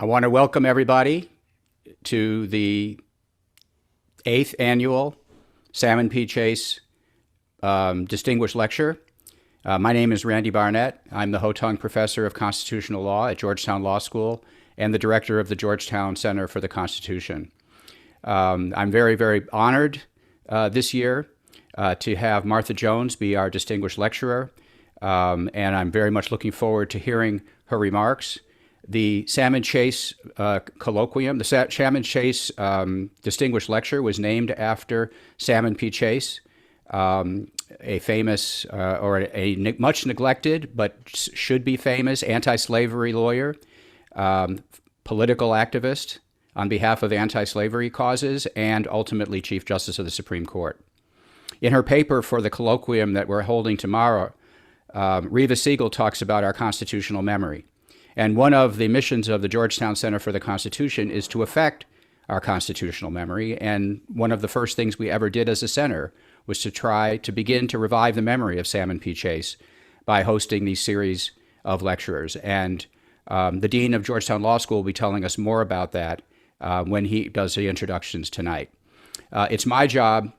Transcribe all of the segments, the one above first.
I want to welcome everybody to the 8th annual Salmon P. Chase Distinguished Lecture. My name is Randy Barnett. I'm the Hotong Professor of Constitutional Law at Georgetown Law School and the Director of the Georgetown Center for the Constitution. I'm very, very honored this year to have Martha Jones be our Distinguished Lecturer, and I'm very much looking forward to hearing her remarks. The Salmon Chase colloquium, the Salmon Chase Distinguished Lecture was named after Salmon P. Chase, a famous or a much neglected but should be famous anti-slavery lawyer, political activist on behalf of anti-slavery causes, and ultimately Chief Justice of the Supreme Court. In her paper for the colloquium that we're holding tomorrow, Reva Siegel talks about our constitutional memory. And one of the missions of the Georgetown Center for the Constitution is to affect our constitutional memory. And one of the first things we ever did as a center was to try to begin to revive the memory of Salmon P. Chase by hosting these series of lecturers. And the Dean of Georgetown Law School will be telling us more about that when he does the introductions tonight. It's my job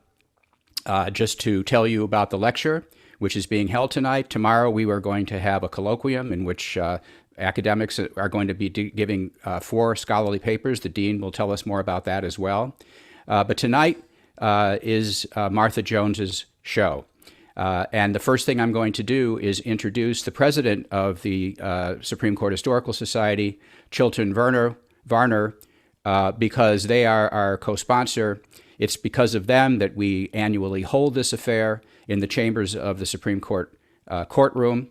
just to tell you about the lecture, which is being held tonight. Tomorrow we are going to have a colloquium in which academics are going to be giving 4 scholarly papers. The dean will tell us more about that as well. But tonight is Martha Jones's show. And the first thing I'm going to do is introduce the president of the Supreme Court Historical Society, Chilton Varner, because they are our co-sponsor. It's because of them that we annually hold this affair in the chambers of the Supreme Court courtroom.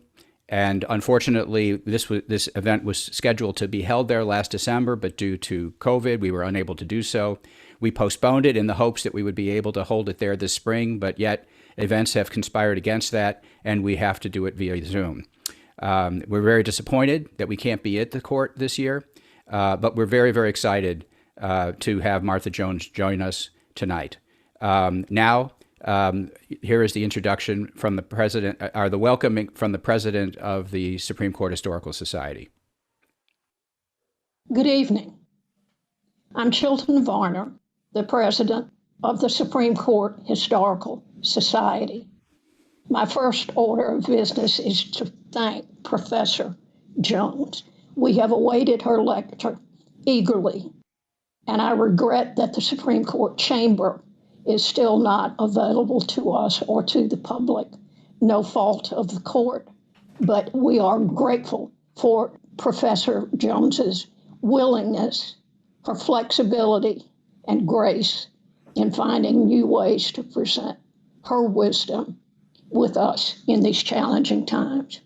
And unfortunately, this event was scheduled to be held there last December, but due to COVID, we were unable to do so. We postponed it in the hopes that we would be able to hold it there this spring, but yet events have conspired against that, and we have to do it via Zoom. We're very disappointed that we can't be at the court this year, but we're very, very excited to have Martha Jones join us tonight. Now, here is the introduction from the president, or the welcoming from the president of the Supreme Court Historical Society. Good evening. I'm Chilton Varner, the president of the Supreme Court Historical Society. My first order of business is to thank Professor Jones. We have awaited her lecture eagerly, and I regret that the Supreme Court chamber is still not available to us or to the public. No fault of the court, but we are grateful for Professor Jones's willingness, her flexibility and grace in finding new ways to present her wisdom with us in these challenging times.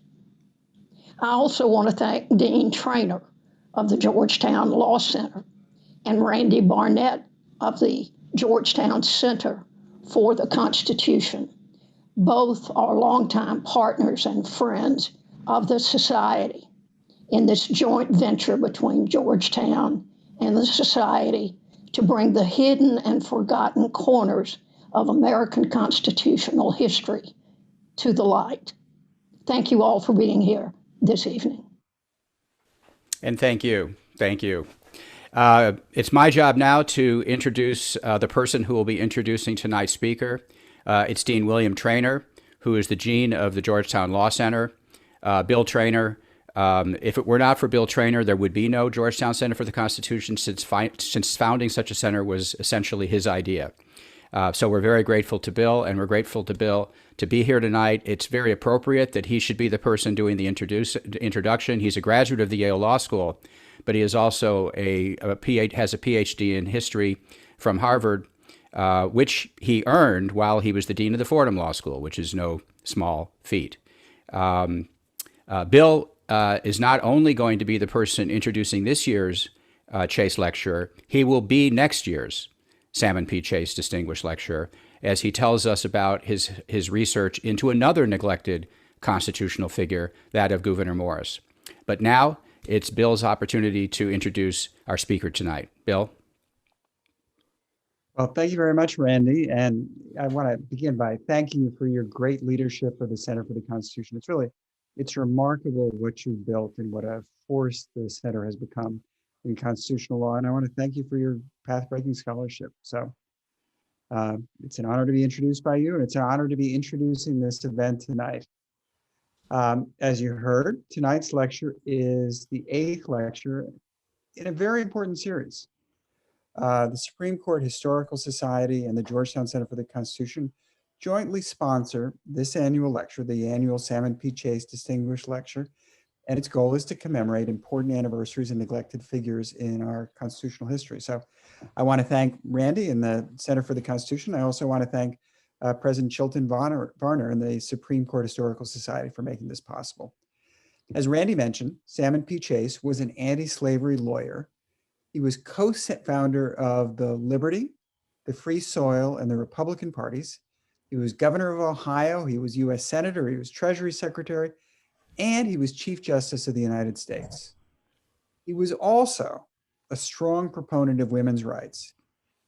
I also want to thank Dean Traynor of the Georgetown Law Center and Randy Barnett of the Georgetown Center for the Constitution. Both are longtime partners and friends of the Society in this joint venture between Georgetown and the Society to bring the hidden and forgotten corners of American constitutional history to the light. Thank you all for being here this evening. And thank you. Thank you. It's my job now to introduce the person who will be introducing tonight's speaker. It's Dean William Traynor, who is the Dean of the Georgetown Law Center. Bill Traynor, if it were not for Bill Traynor, there would be no Georgetown Center for the Constitution, since founding such a center was essentially his idea. So we're very grateful to Bill, and we're grateful to Bill to be here tonight. It's very appropriate that he should be the person doing the introduction. He's a graduate of the Yale Law School, but he is also has a PhD in history from Harvard, which he earned while he was the dean of the Fordham Law School, which is no small feat. Bill is not only going to be the person introducing this year's Chase Lecturer, he will be next year's Salmon P. Chase Distinguished Lecturer, as he tells us about his research into another neglected constitutional figure, that of Gouverneur Morris. But now, it's Bill's opportunity to introduce our speaker tonight. Bill? Well, thank you very much, Randy. And I want to begin by thanking you for your great leadership for the Center for the Constitution. It's remarkable what you've built and what a force the center has become. in constitutional law, and I want to thank you for your path-breaking scholarship. So it's an honor to be introduced by you, and it's an honor to be introducing this event tonight. As you heard, tonight's lecture is the 8th lecture in a very important series. The Supreme Court Historical Society and the Georgetown Center for the Constitution jointly sponsor this annual lecture, the annual Salmon P. Chase Distinguished Lecture, and its goal is to commemorate important anniversaries and neglected figures in our constitutional history. So I want to thank Randy and the Center for the Constitution. I also want to thank President Chilton Varner and the Supreme Court Historical Society for making this possible. As Randy mentioned, Salmon P. Chase was an anti-slavery lawyer. He was co-founder of the Liberty, the Free Soil, and the Republican parties. He was governor of Ohio. He was U.S. Senator. He was Treasury Secretary, and he was Chief Justice of the United States. He was also a strong proponent of women's rights,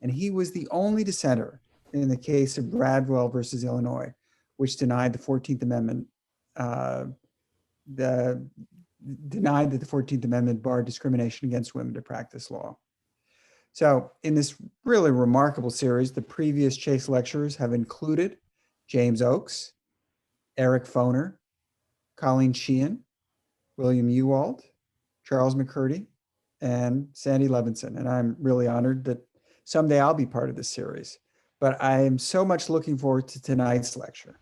and he was the only dissenter in the case of Bradwell versus Illinois, which denied the 14th Amendment, denied that the 14th Amendment barred discrimination against women to practice law. So in this really remarkable series, the previous Chase lecturers have included James Oakes, Eric Foner, Colleen Sheehan, William Ewald, Charles McCurdy, and Sandy Levinson. And I'm really honored that someday I'll be part of this series. But I am so much looking forward to tonight's lecture.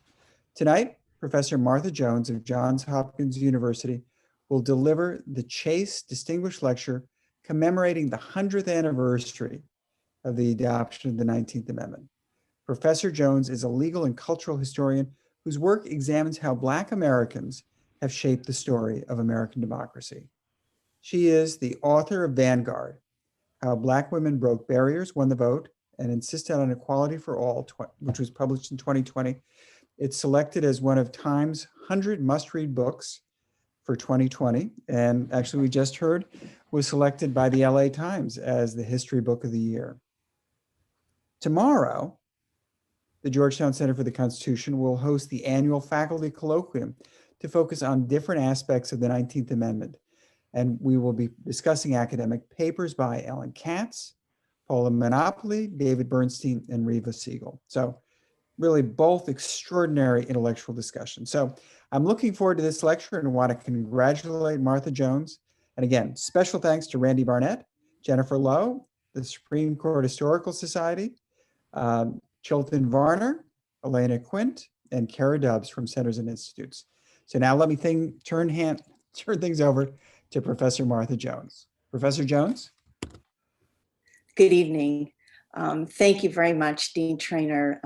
Tonight, Professor Martha Jones of Johns Hopkins University will deliver the Chase Distinguished Lecture commemorating the 100th anniversary of the adoption of the 19th Amendment. Professor Jones is a legal and cultural historian whose work examines how Black Americans have shaped the story of American democracy. She is the author of Vanguard, How Black Women Broke Barriers, Won the Vote, and Insisted on Equality for All, which was published in 2020. It's selected as one of Time's 100 must-read books for 2020. And actually, we just heard, was selected by the LA Times as the History Book of the Year. Tomorrow, the Georgetown Center for the Constitution will host the annual faculty colloquium to focus on different aspects of the 19th Amendment. And we will be discussing academic papers by Ellen Katz, Paula Monopoly, David Bernstein, and Reva Siegel. So really both extraordinary intellectual discussions. So I'm looking forward to this lecture and want to congratulate Martha Jones. And again, special thanks to Randy Barnett, Jennifer Lowe, the Supreme Court Historical Society, Chilton Varner, Elena Quint, and Kara Dubbs from Centers and Institutes. So now let me turn things over to Professor Martha Jones. Professor Jones? Good evening. Thank you very much, Dean Traynor.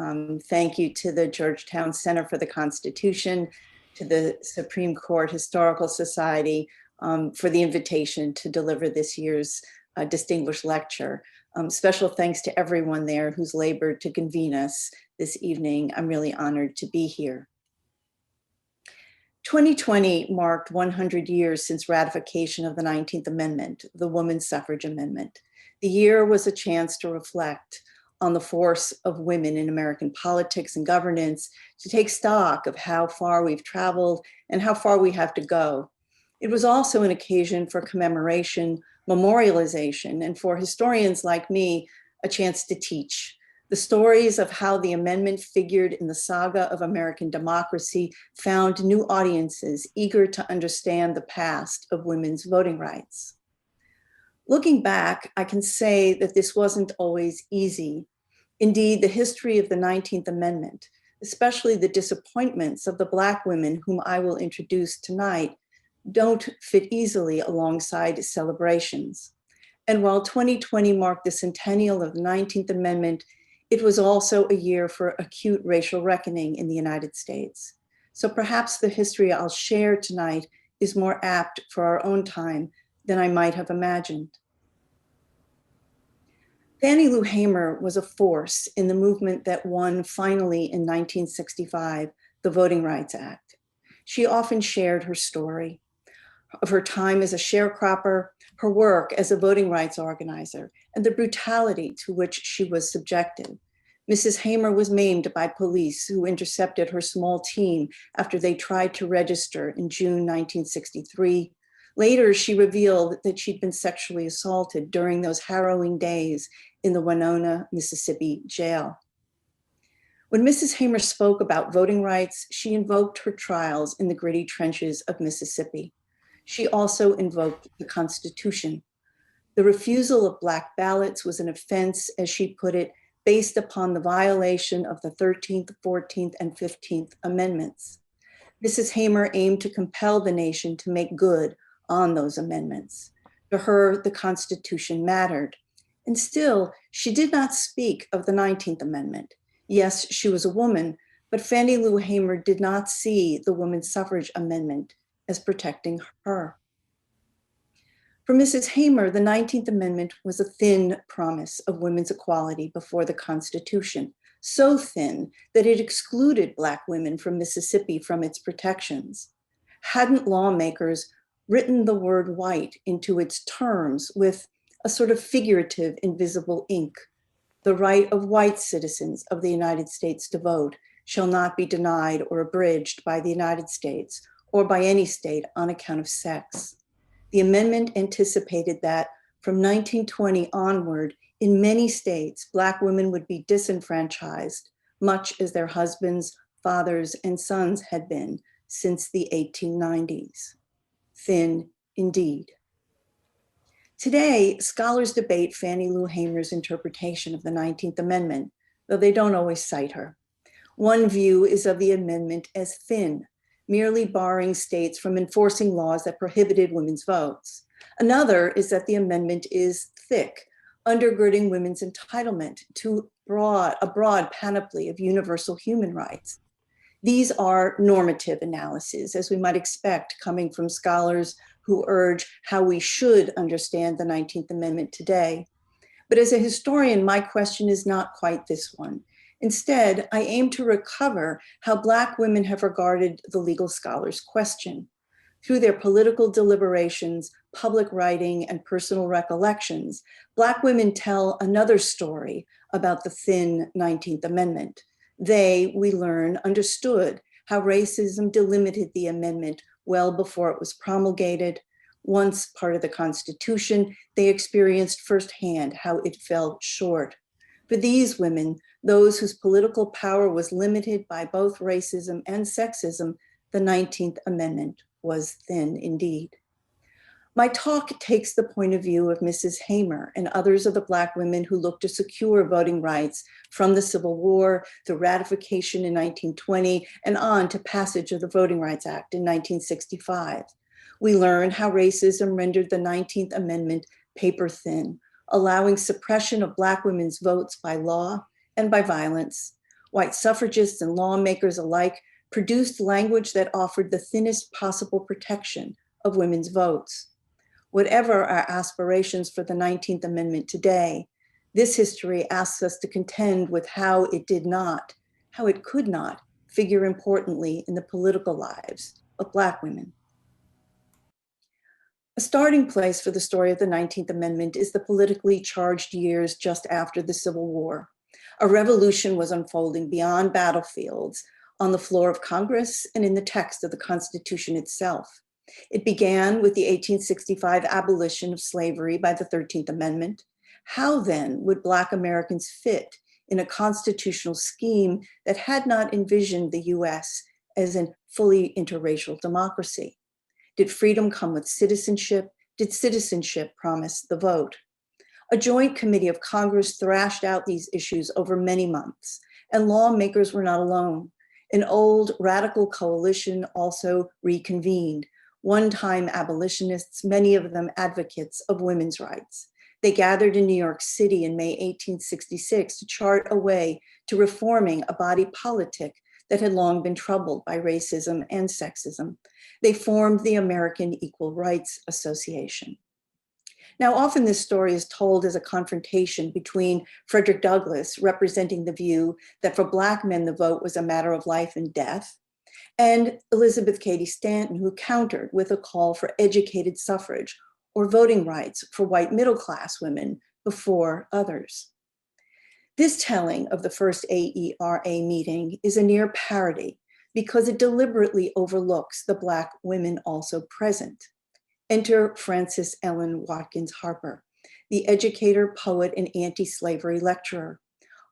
Thank you to the Georgetown Center for the Constitution, to the Supreme Court Historical Society for the invitation to deliver this year's distinguished lecture. Special thanks to everyone there who's labored to convene us this evening. I'm really honored to be here. 2020 marked 100 years since ratification of the 19th Amendment, the Women's Suffrage Amendment. The year was a chance to reflect on the force of women in American politics and governance, to take stock of how far we've traveled and how far we have to go. It was also an occasion for commemoration, memorialization, and for historians like me, a chance to teach. The stories of how the amendment figured in the saga of American democracy found new audiences eager to understand the past of women's voting rights. Looking back, I can say that this wasn't always easy. Indeed, the history of the 19th Amendment, especially the disappointments of the Black women whom I will introduce tonight, don't fit easily alongside celebrations. And while 2020 marked the centennial of the 19th Amendment, it was also a year for acute racial reckoning in the United States. So perhaps the history I'll share tonight is more apt for our own time than I might have imagined. Fannie Lou Hamer was a force in the movement that won finally in 1965, the Voting Rights Act. She often shared her story of her time as a sharecropper, her work as a voting rights organizer, and the brutality to which she was subjected. Mrs. Hamer was maimed by police who intercepted her small team after they tried to register in June 1963. Later, she revealed that she'd been sexually assaulted during those harrowing days in the Winona, Mississippi jail. When Mrs. Hamer spoke about voting rights, she invoked her trials in the gritty trenches of Mississippi. She also invoked the Constitution. The refusal of Black ballots was an offense, as she put it, based upon the violation of the 13th, 14th, and 15th Amendments. Mrs. Hamer aimed to compel the nation to make good on those amendments. To her, the Constitution mattered. And still, she did not speak of the 19th Amendment. Yes, she was a woman, but Fannie Lou Hamer did not see the women's suffrage amendment as protecting her. For Mrs. Hamer, the 19th Amendment was a thin promise of women's equality before the Constitution, so thin that it excluded Black women from Mississippi from its protections. Hadn't lawmakers written the word white into its terms with a sort of figurative invisible ink? The right of white citizens of the United States to vote shall not be denied or abridged by the United States or by any state on account of sex. The amendment anticipated that from 1920 onward, in many states, Black women would be disenfranchised, much as their husbands, fathers, and sons had been since the 1890s. Thin indeed. Today, scholars debate Fannie Lou Hamer's interpretation of the 19th Amendment, though they don't always cite her. One view is of the amendment as thin, merely barring states from enforcing laws that prohibited women's votes. Another is that the amendment is thick, undergirding women's entitlement to a broad panoply of universal human rights. These are normative analyses, as we might expect, coming from scholars who urge how we should understand the 19th Amendment today. But as a historian, my question is not quite this one. Instead, I aim to recover how Black women have regarded the legal scholar's question. Through their political deliberations, public writing, and personal recollections, Black women tell another story about the thin 19th Amendment. They, we learn, understood how racism delimited the amendment well before it was promulgated. Once part of the Constitution, they experienced firsthand how it fell short. For these women, those whose political power was limited by both racism and sexism, the 19th Amendment was thin indeed. My talk takes the point of view of Mrs. Hamer and others of the Black women who looked to secure voting rights from the Civil War, through ratification in 1920, and on to passage of the Voting Rights Act in 1965. We learn how racism rendered the 19th Amendment paper thin, allowing suppression of Black women's votes by law and by violence. White suffragists and lawmakers alike produced language that offered the thinnest possible protection of women's votes. Whatever our aspirations for the 19th Amendment today, this history asks us to contend with how it could not figure importantly in the political lives of Black women. A starting place for the story of the 19th Amendment is the politically charged years just after the Civil War. A revolution was unfolding beyond battlefields, on the floor of Congress and in the text of the Constitution itself. It began with the 1865 abolition of slavery by the 13th Amendment. How then would Black Americans fit in a constitutional scheme that had not envisioned the US as a fully interracial democracy? Did freedom come with citizenship? Did citizenship promise the vote? A joint committee of Congress thrashed out these issues over many months, and lawmakers were not alone. An old radical coalition also reconvened, one-time abolitionists, many of them advocates of women's rights. They gathered in New York City in May 1866 to chart a way to reforming a body politic that had long been troubled by racism and sexism. They formed the American Equal Rights Association. Now, often this story is told as a confrontation between Frederick Douglass, representing the view that for Black men, the vote was a matter of life and death, and Elizabeth Cady Stanton, who countered with a call for educated suffrage or voting rights for white middle-class women before others. This telling of the first AERA meeting is a near parody because it deliberately overlooks the Black women also present. Enter Frances Ellen Watkins Harper, the educator, poet, and anti-slavery lecturer.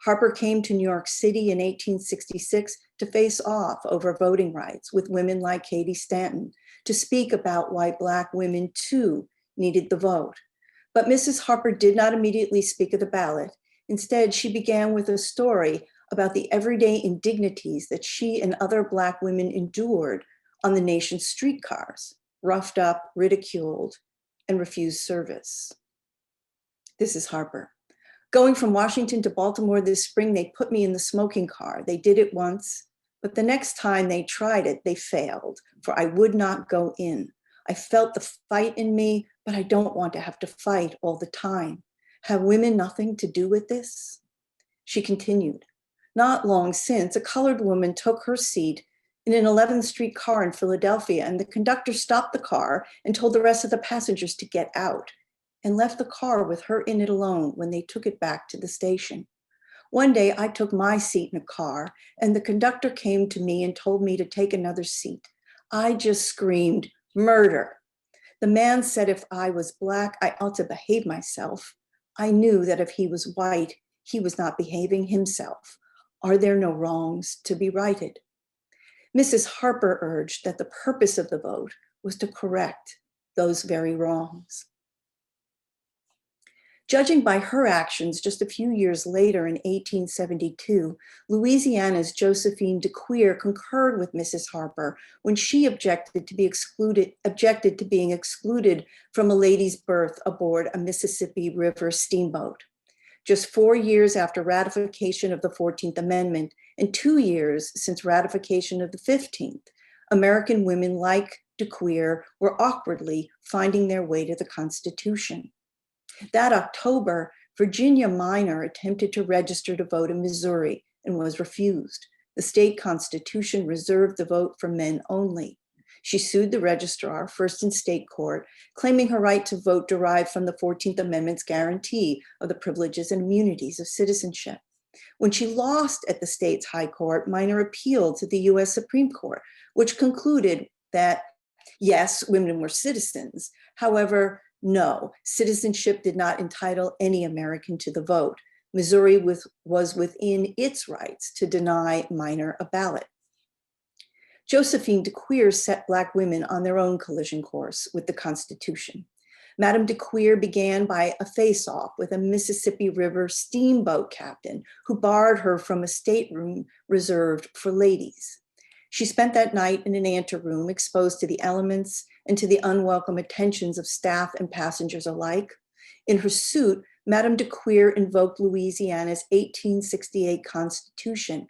Harper came to New York City in 1866 to face off over voting rights with women like Katie Stanton, to speak about why Black women too needed the vote. But Mrs. Harper did not immediately speak of the ballot. Instead, she began with a story about the everyday indignities that she and other Black women endured on the nation's streetcars, roughed up, ridiculed, and refused service. This is Harper. Going from Washington to Baltimore this spring, they put me in the smoking car. They did it once, but the next time they tried it, they failed, for I would not go in. I felt the fight in me, but I don't want to have to fight all the time. Have women nothing to do with this? She continued. Not long since, a colored woman took her seat in an 11th Street car in Philadelphia, and the conductor stopped the car and told the rest of the passengers to get out, and left the car with her in it alone when they took it back to the station. One day I took my seat in a car, and the conductor came to me and told me to take another seat. I just screamed, "Murder." The man said if I was Black, I ought to behave myself. I knew that if he was white, he was not behaving himself. Are there no wrongs to be righted? Mrs. Harper urged that the purpose of the vote was to correct those very wrongs. Judging by her actions just a few years later in 1872, Louisiana's Josephine De Queer concurred with Mrs. Harper when she objected to being excluded from a lady's berth aboard a Mississippi River steamboat. Just 4 years after ratification of the 14th Amendment and 2 years since ratification of the 15th, American women like De Queer were awkwardly finding their way to the Constitution. That October, Virginia Minor attempted to register to vote in Missouri and was refused. The state constitution reserved the vote for men only. She sued the registrar, first in state court, claiming her right to vote derived from the 14th Amendment's guarantee of the privileges and immunities of citizenship. When she lost at the state's high court, Minor appealed to the US Supreme Court, which concluded that, yes, women were citizens. However, no, citizenship did not entitle any American to the vote. Missouri was within its rights to deny Minor a ballot. Josephine De Queer set Black women on their own collision course with the Constitution. Madame De Queer began by a face-off with a Mississippi River steamboat captain who barred her from a stateroom reserved for ladies. She spent that night in an anteroom exposed to the elements and to the unwelcome attentions of staff and passengers alike. In her suit, Madame De Queer invoked Louisiana's 1868 Constitution,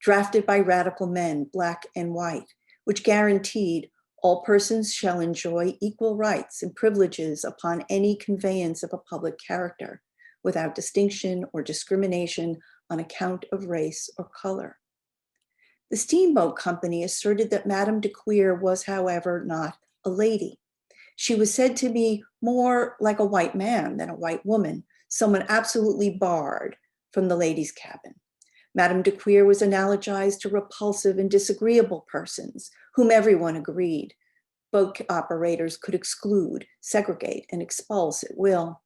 drafted by radical men, Black and white, which guaranteed all persons shall enjoy equal rights and privileges upon any conveyance of a public character, without distinction or discrimination on account of race or color. The steamboat company asserted that Madame De Queer was, however, not a lady. She was said to be more like a white man than a white woman, someone absolutely barred from the ladies' cabin. Madame De Queer was analogized to repulsive and disagreeable persons, whom everyone agreed boat operators could exclude, segregate, and expulse at will.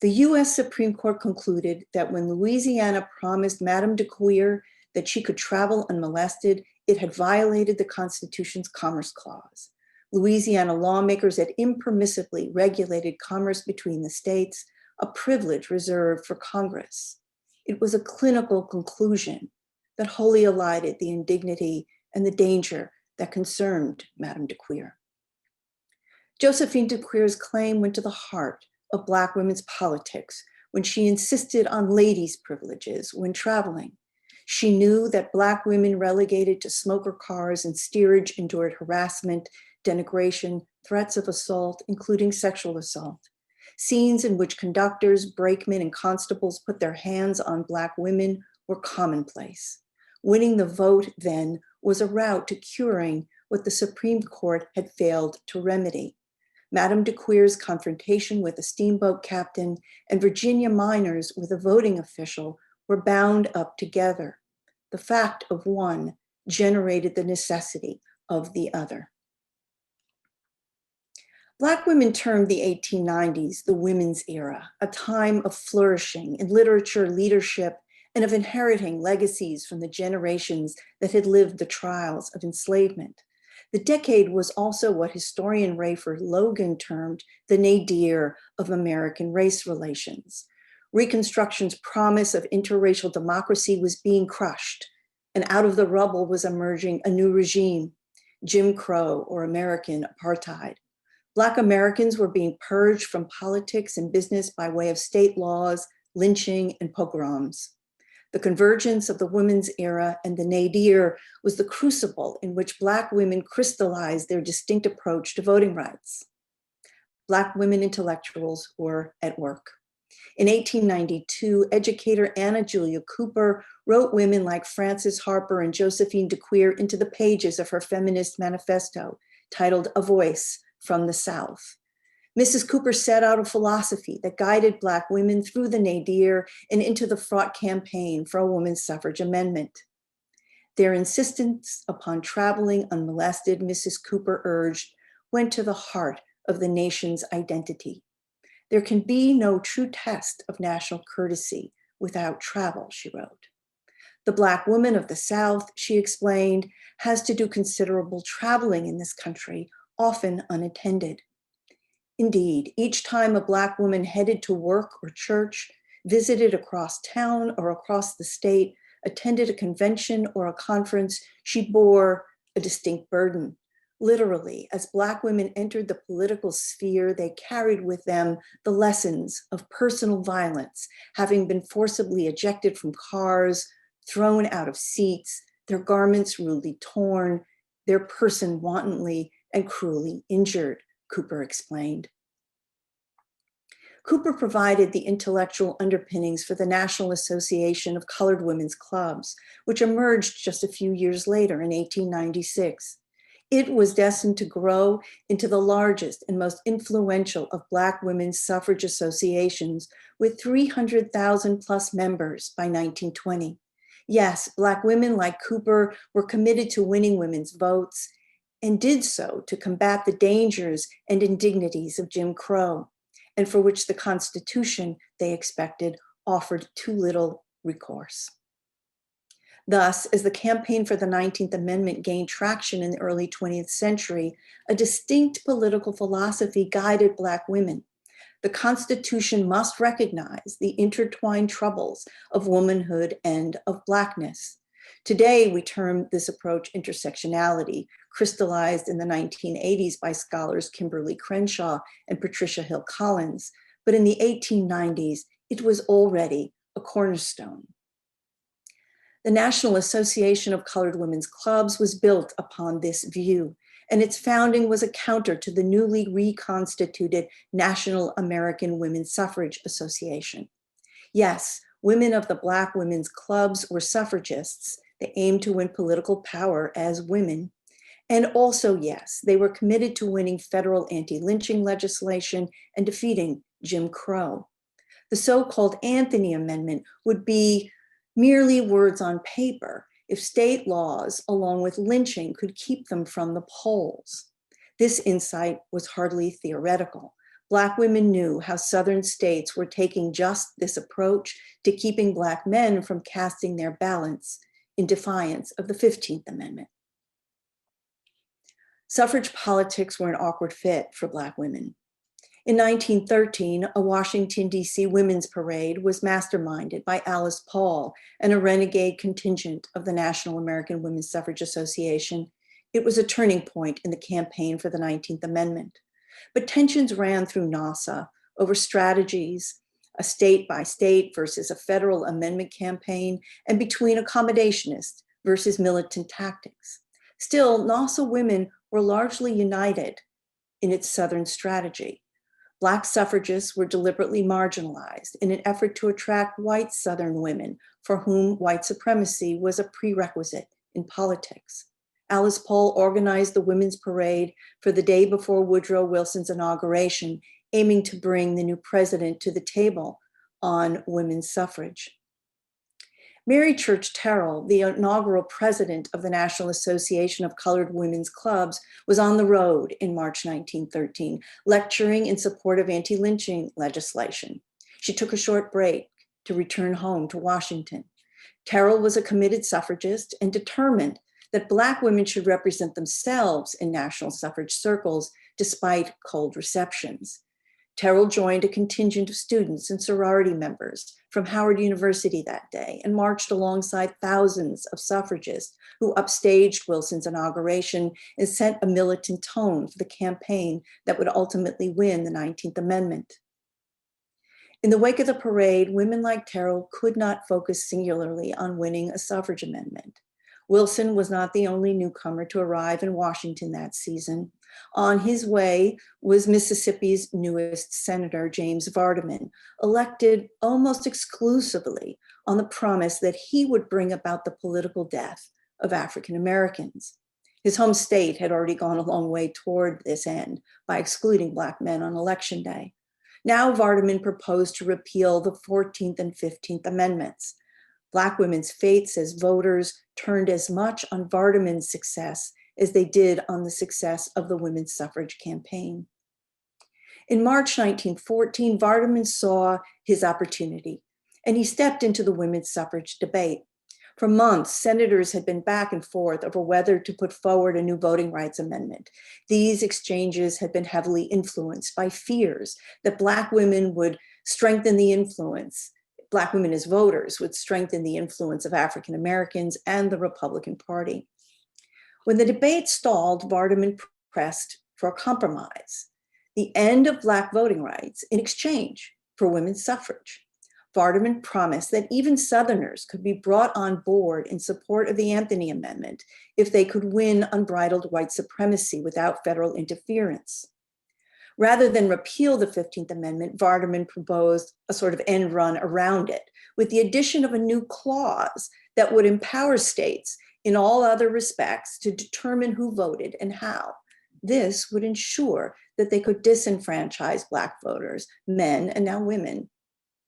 The US Supreme Court concluded that when Louisiana promised Madame De Queer that she could travel unmolested, it had violated the Constitution's Commerce Clause. Louisiana lawmakers had impermissibly regulated commerce between the states, a privilege reserved for Congress. It was a clinical conclusion that wholly elided the indignity and the danger that concerned Madame De Queer. Josephine De Queer's claim went to the heart of Black women's politics when she insisted on ladies' privileges when traveling. She knew that Black women relegated to smoker cars and steerage endured harassment, denigration, threats of assault, including sexual assault. Scenes in which conductors, brakemen, and constables put their hands on Black women were commonplace. Winning the vote then was a route to curing what the Supreme Court had failed to remedy. Madame De Queer's confrontation with a steamboat captain and Virginia Minors with a voting official were bound up together. The fact of one generated the necessity of the other. Black women termed the 1890s the women's era, a time of flourishing in literature, leadership, and of inheriting legacies from the generations that had lived the trials of enslavement. The decade was also what historian Rayford Logan termed the nadir of American race relations. Reconstruction's promise of interracial democracy was being crushed, and out of the rubble was emerging a new regime, Jim Crow or American apartheid. Black Americans were being purged from politics and business by way of state laws, lynching, and pogroms. The convergence of the women's era and the nadir was the crucible in which Black women crystallized their distinct approach to voting rights. Black women intellectuals were at work. In 1892, educator Anna Julia Cooper wrote women like Frances Harper and Josephine De Queer into the pages of her feminist manifesto, titled A Voice from the South. Mrs. Cooper set out a philosophy that guided Black women through the nadir and into the fraught campaign for a women's suffrage amendment. Their insistence upon traveling unmolested, Mrs. Cooper urged, went to the heart of the nation's identity. There can be no true test of national courtesy without travel, she wrote. The Black woman of the South, she explained, has to do considerable traveling in this country, often unattended. Indeed, each time a Black woman headed to work or church, visited across town or across the state, attended a convention or a conference, she bore a distinct burden. Literally, as Black women entered the political sphere, they carried with them the lessons of personal violence, having been forcibly ejected from cars, thrown out of seats, their garments rudely torn, their person wantonly and cruelly injured, Cooper explained. Cooper provided the intellectual underpinnings for the National Association of Colored Women's Clubs, which emerged just a few years later in 1896. It was destined to grow into the largest and most influential of Black women's suffrage associations, with 300,000 plus members by 1920. Yes, Black women like Cooper were committed to winning women's votes and did so to combat the dangers and indignities of Jim Crow, and for which the Constitution, they expected, offered too little recourse. Thus, as the campaign for the 19th Amendment gained traction in the early 20th century, a distinct political philosophy guided Black women. The Constitution must recognize the intertwined troubles of womanhood and of Blackness. Today, we term this approach intersectionality, crystallized in the 1980s by scholars Kimberly Crenshaw and Patricia Hill Collins, but in the 1890s, it was already a cornerstone. The National Association of Colored Women's Clubs was built upon this view, and its founding was a counter to the newly reconstituted National American Women's Suffrage Association. Yes, women of the Black women's clubs were suffragists. They aimed to win political power as women. And also, yes, they were committed to winning federal anti-lynching legislation and defeating Jim Crow. The so-called Anthony Amendment would be merely words on paper if state laws, along with lynching, could keep them from the polls. This insight was hardly theoretical. Black women knew how Southern states were taking just this approach to keeping Black men from casting their ballots in defiance of the 15th Amendment. Suffrage politics were an awkward fit for Black women. In 1913, a Washington, D.C. women's parade was masterminded by Alice Paul and a renegade contingent of the National American Women's Suffrage Association. It was a turning point in the campaign for the 19th Amendment. But tensions ran through NASA over strategies, a state by state versus a federal amendment campaign, and between accommodationist versus militant tactics. Still, NASA women were largely united in its Southern strategy. Black suffragists were deliberately marginalized in an effort to attract white Southern women for whom white supremacy was a prerequisite in politics. Alice Paul organized the Women's Parade for the day before Woodrow Wilson's inauguration, aiming to bring the new president to the table on women's suffrage. Mary Church Terrell, the inaugural president of the National Association of Colored Women's Clubs, was on the road in March 1913, lecturing in support of anti-lynching legislation. She took a short break to return home to Washington. Terrell was a committed suffragist and determined that Black women should represent themselves in national suffrage circles despite cold receptions. Terrell joined a contingent of students and sorority members from Howard University that day and marched alongside thousands of suffragists who upstaged Wilson's inauguration and set a militant tone for the campaign that would ultimately win the 19th Amendment. In the wake of the parade, women like Terrell could not focus singularly on winning a suffrage amendment. Wilson was not the only newcomer to arrive in Washington that season. On his way was Mississippi's newest senator, James Vardaman, elected almost exclusively on the promise that he would bring about the political death of African Americans. His home state had already gone a long way toward this end by excluding Black men on Election Day. Now Vardaman proposed to repeal the 14th and 15th Amendments. Black women's fates as voters turned as much on Vardaman's success as they did on the success of the women's suffrage campaign. In March 1914, Vardaman saw his opportunity, and he stepped into the women's suffrage debate. For months, senators had been back and forth over whether to put forward a new voting rights amendment. These exchanges had been heavily influenced by fears that Black women would strengthen the influence, Black women as voters would strengthen the influence of African Americans and the Republican Party. When the debate stalled, Vardaman pressed for a compromise, the end of Black voting rights in exchange for women's suffrage. Vardaman promised that even Southerners could be brought on board in support of the Anthony Amendment if they could win unbridled white supremacy without federal interference. Rather than repeal the 15th Amendment, Vardaman proposed a sort of end run around it with the addition of a new clause that would empower states in all other respects to determine who voted and how. This would ensure that they could disenfranchise Black voters, men and now women,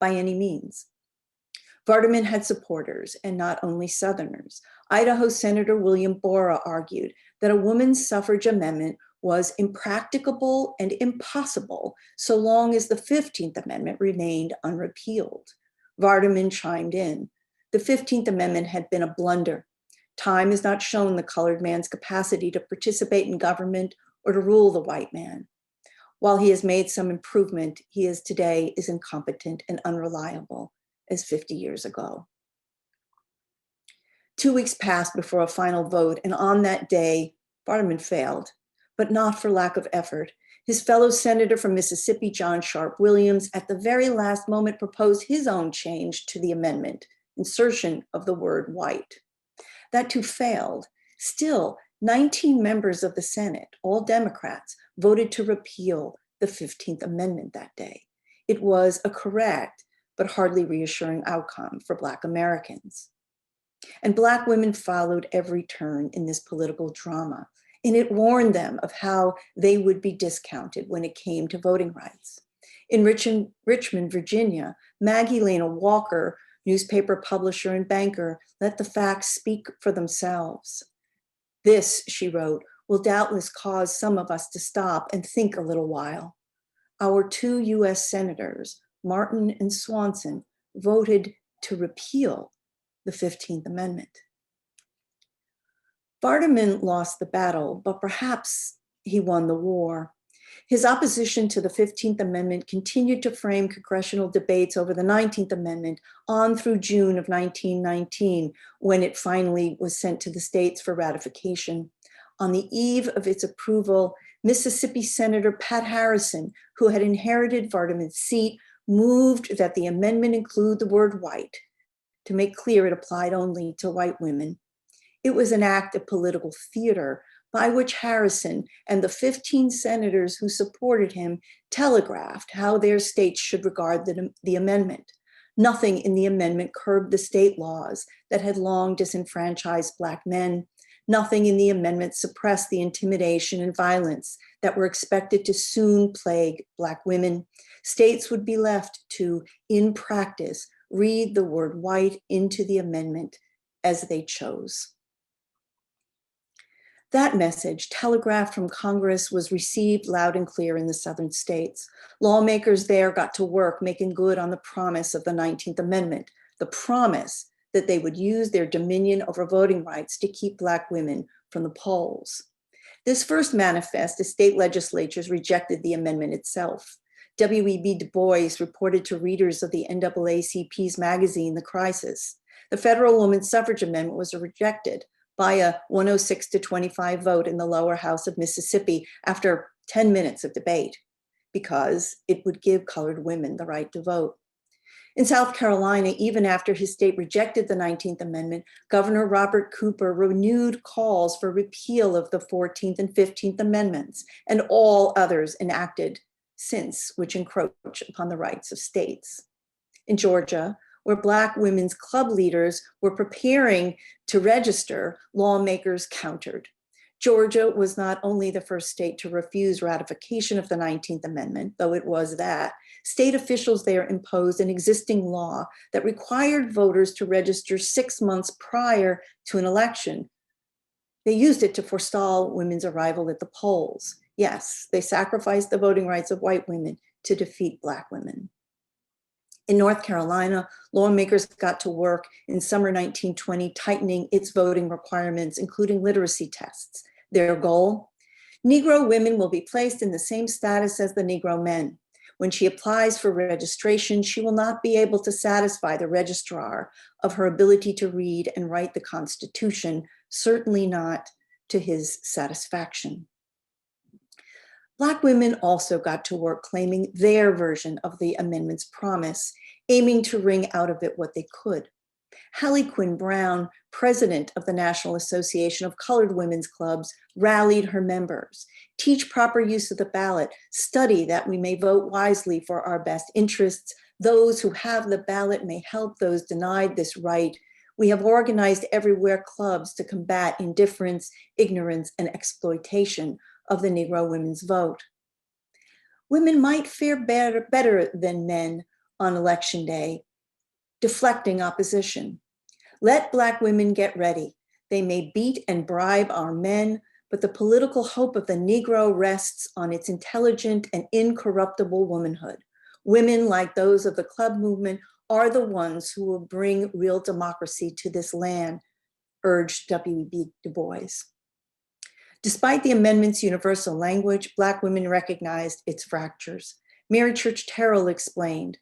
by any means. Vardaman had supporters, and not only Southerners. Idaho Senator William Borah argued that a woman's suffrage amendment was impracticable and impossible so long as the 15th Amendment remained unrepealed. Vardaman chimed in. The 15th Amendment had been a blunder. Time has not shown the colored man's capacity to participate in government or to rule the white man. While he has made some improvement, he is today as incompetent and unreliable as 50 years ago. 2 weeks passed before a final vote, and on that day, Vardaman failed, but not for lack of effort. His fellow senator from Mississippi, John Sharp Williams, at the very last moment proposed his own change to the amendment, insertion of the word white. That too failed. Still, 19 members of the Senate, all Democrats, voted to repeal the 15th Amendment that day. It was a correct but hardly reassuring outcome for Black Americans. And Black women followed every turn in this political drama, and it warned them of how they would be discounted when it came to voting rights. In Richmond, Virginia, Maggie Lena Walker, newspaper publisher and banker, let the facts speak for themselves. This, she wrote, will doubtless cause some of us to stop and think a little while. Our 2 US senators, Martin and Swanson, voted to repeal the 15th Amendment. Vardaman lost the battle, but perhaps he won the war. His opposition to the 15th Amendment continued to frame congressional debates over the 19th Amendment on through June of 1919, when it finally was sent to the states for ratification. On the eve of its approval, Mississippi Senator Pat Harrison, who had inherited Vardaman's seat, moved that the amendment include the word white to make clear it applied only to white women. It was an act of political theater by which Harrison and the 15 senators who supported him telegraphed how their states should regard the amendment. Nothing in the amendment curbed the state laws that had long disenfranchised Black men. Nothing in the amendment suppressed the intimidation and violence that were expected to soon plague Black women. States would be left to, in practice, read the word white into the amendment as they chose. That message, telegraphed from Congress, was received loud and clear in the Southern states. Lawmakers there got to work making good on the promise of the 19th Amendment, the promise that they would use their dominion over voting rights to keep Black women from the polls. This first manifest as state legislatures rejected the amendment itself. W.E.B. Du Bois reported to readers of the NAACP's magazine, The Crisis. The federal women's suffrage amendment was rejected by a 106-25 vote in the lower house of Mississippi after 10 minutes of debate, because it would give colored women the right to vote. In South Carolina, even after his state rejected the 19th Amendment, Governor Robert Cooper renewed calls for repeal of the 14th and 15th Amendments and all others enacted since, which encroach upon the rights of states. In Georgia, where Black women's club leaders were preparing to register, lawmakers countered. Georgia was not only the first state to refuse ratification of the 19th Amendment, though it was that, state officials there imposed an existing law that required voters to register 6 months prior to an election. They used it to forestall women's arrival at the polls. Yes, they sacrificed the voting rights of white women to defeat Black women. In North Carolina, lawmakers got to work in summer 1920 tightening its voting requirements, including literacy tests. Their goal? Negro women will be placed in the same status as the Negro men. When she applies for registration, she will not be able to satisfy the registrar of her ability to read and write the Constitution, certainly not to his satisfaction. Black women also got to work claiming their version of the amendment's promise, aiming to wring out of it what they could. Hallie Quinn Brown, president of the National Association of Colored Women's Clubs, rallied her members. Teach proper use of the ballot, study that we may vote wisely for our best interests. Those who have the ballot may help those denied this right. We have organized everywhere clubs to combat indifference, ignorance, and exploitation of the Negro women's vote. Women might fare better than men on election day, deflecting opposition. Let Black women get ready. They may beat and bribe our men, but the political hope of the Negro rests on its intelligent and incorruptible womanhood. Women like those of the club movement are the ones who will bring real democracy to this land, urged W.E.B. Du Bois. Despite the amendment's universal language, Black women recognized its fractures. Mary Church Terrell explained,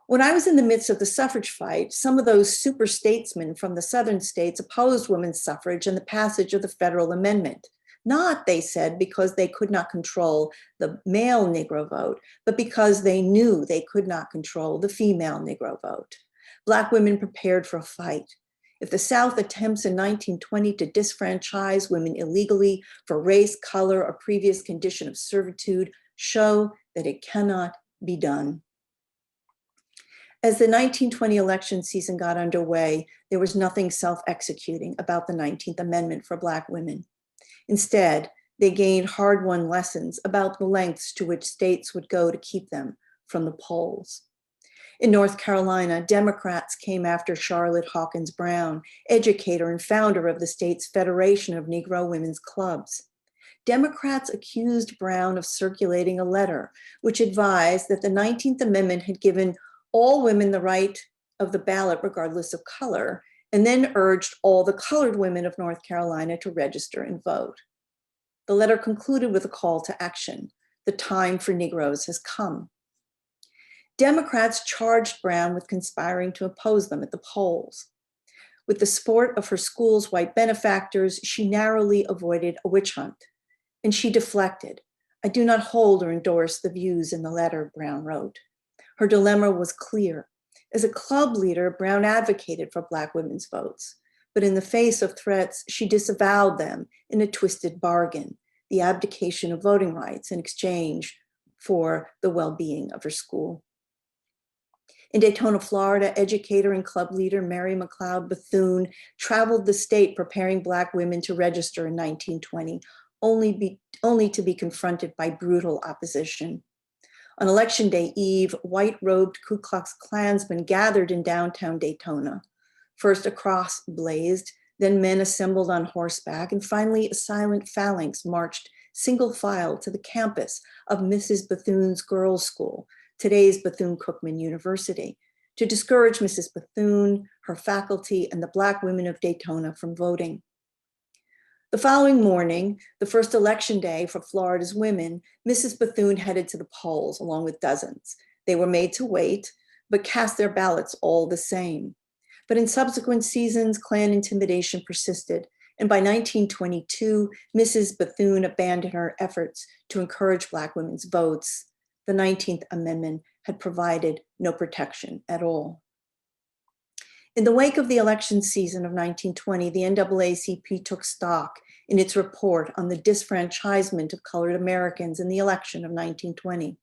"When I was in the midst of the suffrage fight, some of those super statesmen from the southern states opposed women's suffrage and the passage of the federal amendment. Not, they said, because they could not control the male Negro vote, but because they knew they could not control the female Negro vote. Black women prepared for a fight. If the South attempts in 1920 to disfranchise women illegally for race, color, or previous condition of servitude, show that it cannot be done." As the 1920 election season got underway, there was nothing self-executing about the 19th Amendment for Black women. Instead, they gained hard-won lessons about the lengths to which states would go to keep them from the polls. In North Carolina, Democrats came after Charlotte Hawkins Brown, educator and founder of the state's Federation of Negro Women's Clubs. Democrats accused Brown of circulating a letter which advised that the 19th Amendment had given all women the right of the ballot regardless of color, and then urged all the colored women of North Carolina to register and vote. The letter concluded with a call to action. The time for Negroes has come. Democrats charged Brown with conspiring to oppose them at the polls. With the support of her school's white benefactors, she narrowly avoided a witch hunt, and she deflected. "I do not hold or endorse the views in the letter," Brown wrote. Her dilemma was clear. As a club leader, Brown advocated for Black women's votes, but in the face of threats, she disavowed them in a twisted bargain, the abdication of voting rights in exchange for the well-being of her school. In Daytona, Florida, educator and club leader Mary McLeod Bethune traveled the state preparing Black women to register in 1920, only to be confronted by brutal opposition. On Election Day eve, white-robed Ku Klux Klansmen gathered in downtown Daytona. First a cross blazed, then men assembled on horseback, and finally a silent phalanx marched single file to the campus of Mrs. Bethune's girls' school, today's Bethune-Cookman University, to discourage Mrs. Bethune, her faculty, and the Black women of Daytona from voting. The following morning, the first election day for Florida's women, Mrs. Bethune headed to the polls along with dozens. They were made to wait, but cast their ballots all the same. But in subsequent seasons, Klan intimidation persisted, and by 1922, Mrs. Bethune abandoned her efforts to encourage Black women's votes. The 19th Amendment had provided no protection at all. In the wake of the election season of 1920, the NAACP took stock in its report on the disfranchisement of colored Americans in the election of 1920.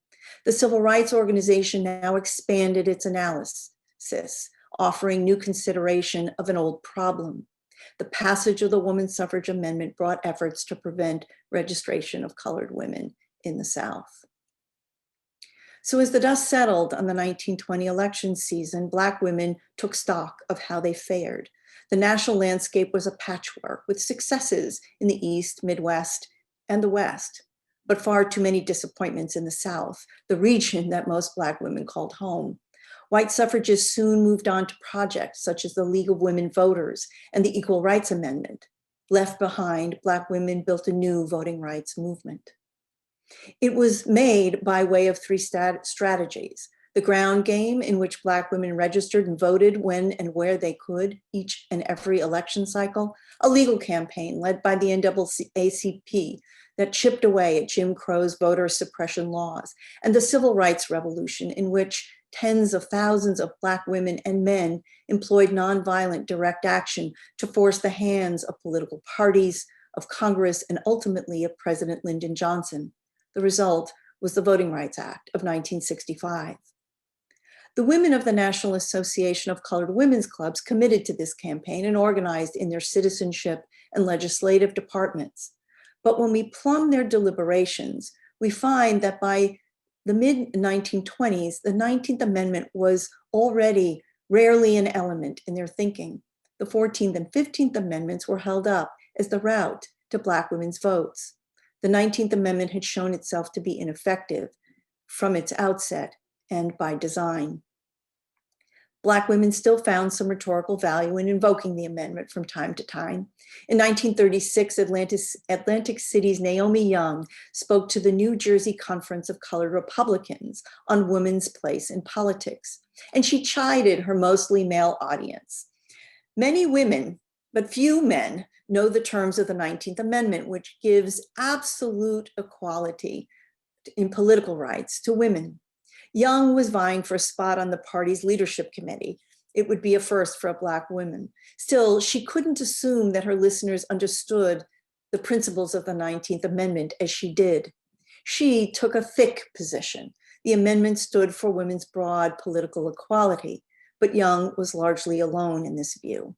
The Civil Rights Organization now expanded its analysis, offering new consideration of an old problem. The passage of the Woman Suffrage Amendment brought efforts to prevent registration of colored women in the South. So as the dust settled on the 1920 election season, Black women took stock of how they fared. The national landscape was a patchwork with successes in the East, Midwest, and the West, but far too many disappointments in the South, the region that most Black women called home. White suffragists soon moved on to projects such as the League of Women Voters and the Equal Rights Amendment. Left behind, Black women built a new voting rights movement. It was made by way of three strategies: the ground game, in which Black women registered and voted when and where they could each and every election cycle; a legal campaign led by the NAACP that chipped away at Jim Crow's voter suppression laws; and the civil rights revolution, in which tens of thousands of Black women and men employed nonviolent direct action to force the hands of political parties, of Congress, and ultimately of President Lyndon Johnson. The result was the Voting Rights Act of 1965. The women of the National Association of Colored Women's Clubs committed to this campaign and organized in their citizenship and legislative departments. But when we plumb their deliberations, we find that by the mid-1920s, the 19th Amendment was already rarely an element in their thinking. The 14th and 15th Amendments were held up as the route to Black women's votes. The 19th Amendment had shown itself to be ineffective from its outset and by design. Black women still found some rhetorical value in invoking the amendment from time to time. In 1936, Atlantic City's Naomi Young spoke to the New Jersey Conference of Colored Republicans on women's place in politics, and she chided her mostly male audience. Many women, but few men, know the terms of the 19th Amendment, which gives absolute equality in political rights to women. Young was vying for a spot on the party's leadership committee. It would be a first for a Black woman. Still, she couldn't assume that her listeners understood the principles of the 19th Amendment as she did. She took a thick position. The amendment stood for women's broad political equality, but Young was largely alone in this view.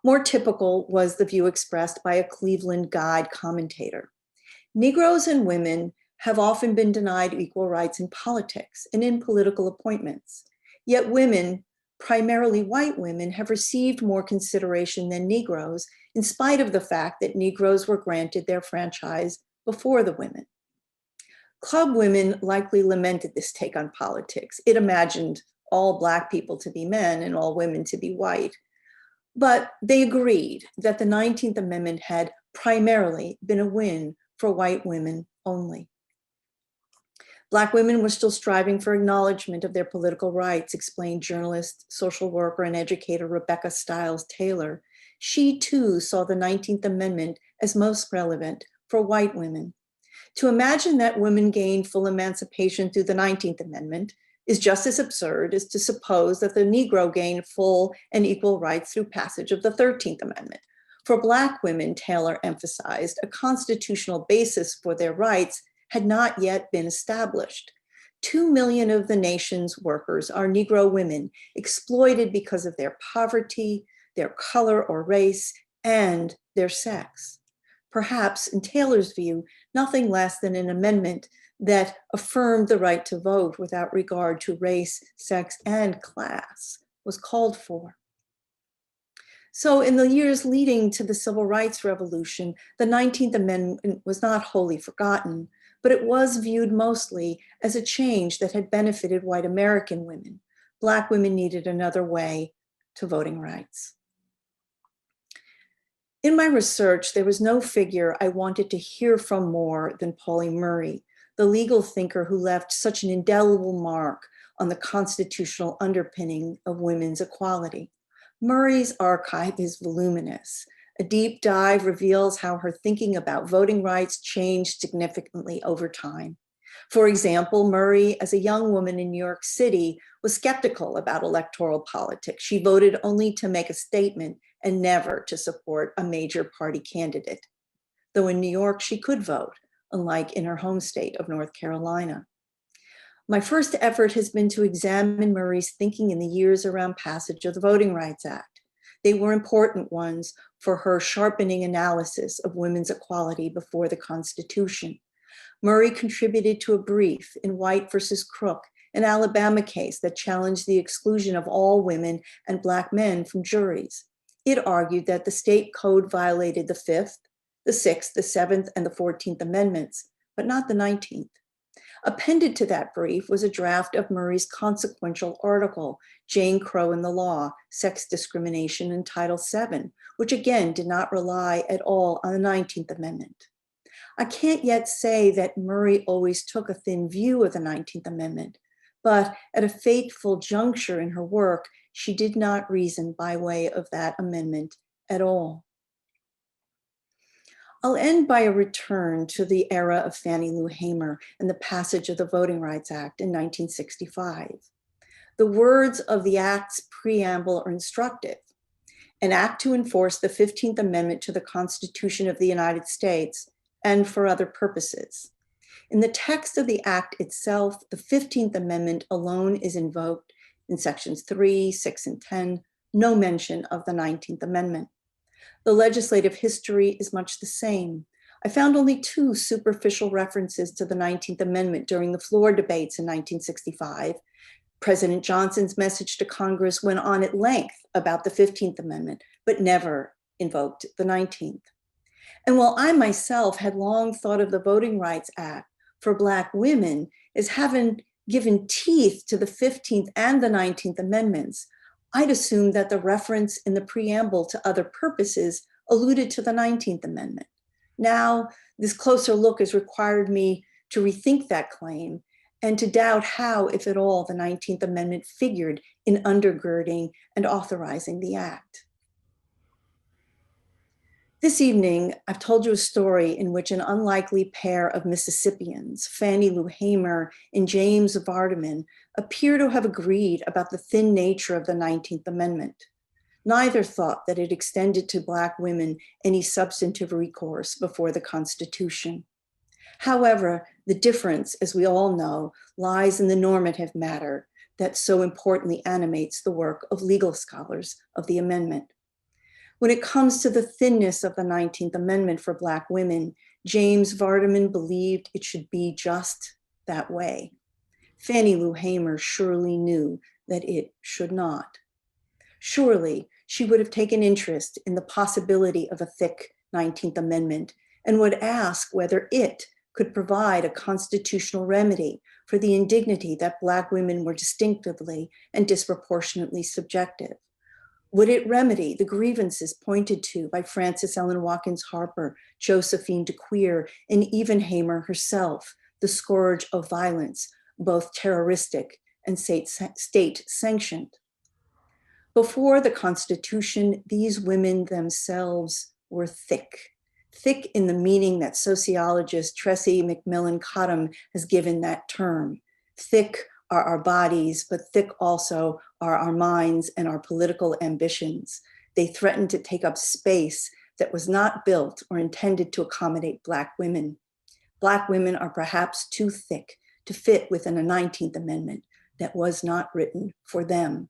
More typical was the view expressed by a Cleveland Guide commentator. Negroes and women have often been denied equal rights in politics and in political appointments. Yet women, primarily white women, have received more consideration than Negroes, in spite of the fact that Negroes were granted their franchise before the women. Club women likely lamented this take on politics. It imagined all Black people to be men and all women to be white. But they agreed that the 19th Amendment had primarily been a win for white women only. Black women were still striving for acknowledgement of their political rights, explained journalist, social worker, and educator Rebecca Stiles Taylor. She too saw the 19th Amendment as most relevant for white women. To imagine that women gained full emancipation through the 19th Amendment is just as absurd as to suppose that the Negro gained full and equal rights through passage of the 13th Amendment. For Black women, Taylor emphasized, a constitutional basis for their rights had not yet been established. 2 million of the nation's workers are Negro women, exploited because of their poverty, their color or race, and their sex. Perhaps, in Taylor's view, nothing less than an amendment that affirmed the right to vote without regard to race, sex, and class was called for. So in the years leading to the Civil Rights Revolution, the 19th Amendment was not wholly forgotten, but it was viewed mostly as a change that had benefited white American women. Black women needed another way to voting rights. In my research, there was no figure I wanted to hear from more than Paulie Murray, the legal thinker who left such an indelible mark on the constitutional underpinning of women's equality. Murray's archive is voluminous. A deep dive reveals how her thinking about voting rights changed significantly over time. For example, Murray, as a young woman in New York City, was skeptical about electoral politics. She voted only to make a statement and never to support a major party candidate. Though in New York, she could vote, unlike in her home state of North Carolina. My first effort has been to examine Murray's thinking in the years around passage of the Voting Rights Act. They were important ones for her sharpening analysis of women's equality before the Constitution. Murray contributed to a brief in White versus Crook, an Alabama case that challenged the exclusion of all women and Black men from juries. It argued that the state code violated the 5th, the 6th, the 7th, and the 14th Amendments, but not the 19th. Appended to that brief was a draft of Murray's consequential article, Jane Crow and the Law, Sex Discrimination in Title VII, which again did not rely at all on the 19th Amendment. I can't yet say that Murray always took a thin view of the 19th Amendment, but at a fateful juncture in her work, she did not reason by way of that amendment at all. I'll end by a return to the era of Fannie Lou Hamer and the passage of the Voting Rights Act in 1965. The words of the Act's preamble are instructive. An act to enforce the 15th Amendment to the Constitution of the United States and for other purposes. In the text of the Act itself, the 15th Amendment alone is invoked in sections 3, 6, and 10, no mention of the 19th Amendment. The legislative history is much the same. I found only 2 superficial references to the 19th Amendment during the floor debates in 1965. President Johnson's message to Congress went on at length about the 15th Amendment, but never invoked the 19th. And while I myself had long thought of the Voting Rights Act for Black women as having given teeth to the 15th and the 19th Amendments, I'd assumed that the reference in the preamble to other purposes alluded to the 19th Amendment. Now, this closer look has required me to rethink that claim and to doubt how, if at all, the 19th Amendment figured in undergirding and authorizing the Act. This evening, I've told you a story in which an unlikely pair of Mississippians, Fannie Lou Hamer and James Vardaman, appear to have agreed about the thin nature of the 19th Amendment. Neither thought that it extended to Black women any substantive recourse before the Constitution. However, the difference, as we all know, lies in the normative matter that so importantly animates the work of legal scholars of the amendment. When it comes to the thinness of the 19th Amendment for Black women, James Vardaman believed it should be just that way. Fannie Lou Hamer surely knew that it should not. Surely she would have taken interest in the possibility of a thick 19th Amendment and would ask whether it could provide a constitutional remedy for the indignity that Black women were distinctively and disproportionately subjected. Would it remedy the grievances pointed to by Frances Ellen Watkins Harper, Josephine De Queer, and even Hamer herself, the scourge of violence, both terroristic and state-sanctioned? Before the Constitution, these women themselves were thick in the meaning that sociologist Tressie McMillan Cottom has given that term. Thick are our bodies, but thick also are our minds and our political ambitions. They threaten to take up space that was not built or intended to accommodate Black women. Black women are perhaps too thick to fit within a 19th Amendment that was not written for them.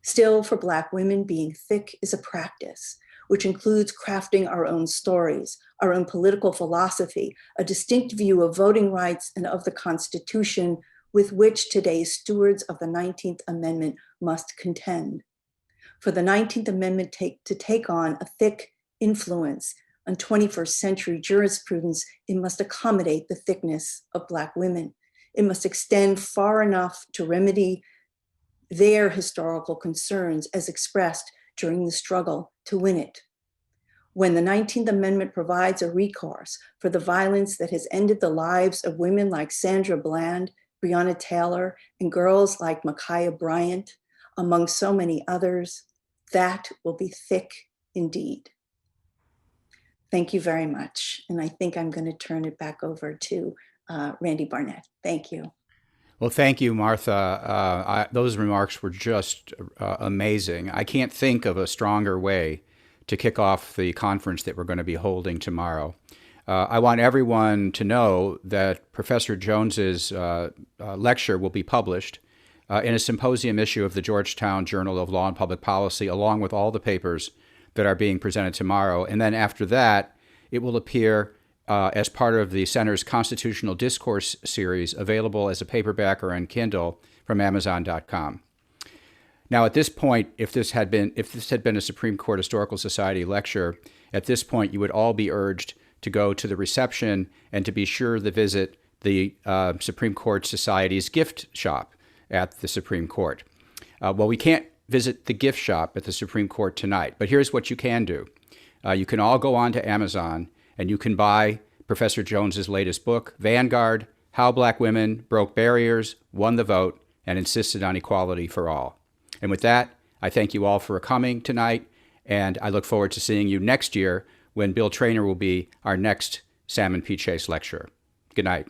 Still, for Black women, being thick is a practice. which includes crafting our own stories, our own political philosophy, a distinct view of voting rights and of the Constitution with which today's stewards of the 19th Amendment must contend. For the 19th Amendment to take on a thick influence on 21st century jurisprudence, it must accommodate the thickness of Black women. It must extend far enough to remedy their historical concerns as expressed during the struggle to win it. When the 19th Amendment provides a recourse for the violence that has ended the lives of women like Sandra Bland, Breonna Taylor, and girls like Ma'Khia Bryant, among so many others, that will be thick indeed. Thank you very much. And I think I'm going to turn it back over to Randy Barnett. Thank you. Well, thank you, Martha. Those remarks were just amazing. I can't think of a stronger way to kick off the conference that we're going to be holding tomorrow. I want everyone to know that Professor Jones's lecture will be published in a symposium issue of the Georgetown Journal of Law and Public Policy, along with all the papers that are being presented tomorrow. And then after that, it will appear as part of the Center's Constitutional Discourse series, available as a paperback or on Kindle from Amazon.com. Now, at this point, if this had been a Supreme Court Historical Society lecture, at this point you would all be urged to go to the reception and to be sure to visit the Supreme Court Society's gift shop at the Supreme Court. Well, we can't visit the gift shop at the Supreme Court tonight, but here's what you can do. You can all go on to Amazon and you can buy Professor Jones's latest book, Vanguard: How Black Women Broke Barriers, Won the Vote, and Insisted on Equality for All. And with that, I thank you all for coming tonight, and I look forward to seeing you next year when Bill Traynor will be our next Salmon P. Chase lecturer. Good night.